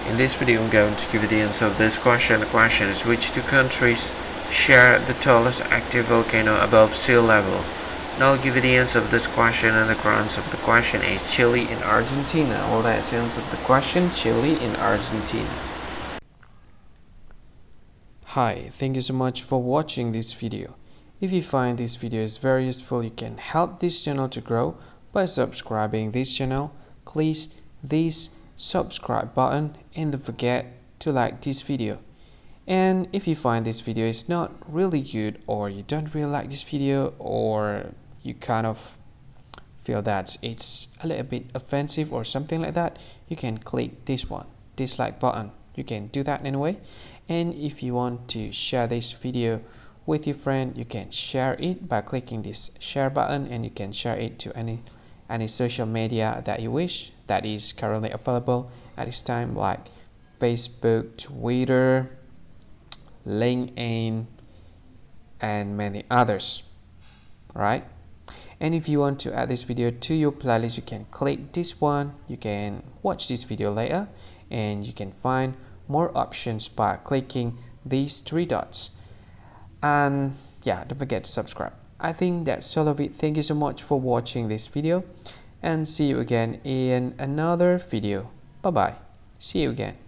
In this video, I'm going to give you the answer of this question. The question is, which two countries share the tallest active volcano above sea level? Now I'll give you the answer of this question, and the answer of the question is Chile in Argentina. Well, that's the answer of the question, Chile in Argentina. Hi, thank you so much for watching this video. If you find this video is very useful, you can help this channel to grow by subscribing this channel. Please this subscribe button and don't forget to like this video. And if you find this video is not really good, or you don't really like this video, or you kind of feel that it's a little bit offensive or something like that, you can click this one, dislike button. You can do that anyway. And if you want to share this video with your friend, you can share it by clicking this share button, and you can share it to any social media that you wish that is currently available at this time, like Facebook, Twitter, LinkedIn, and many others, right? And if you want to add this video to your playlist, you can click this one. You can watch this video later, and you can find more options by clicking these three dots. And yeah, don't forget to subscribe. I think that's all of it. Thank you so much for watching this video, and see you again in another video. Bye bye. See you again.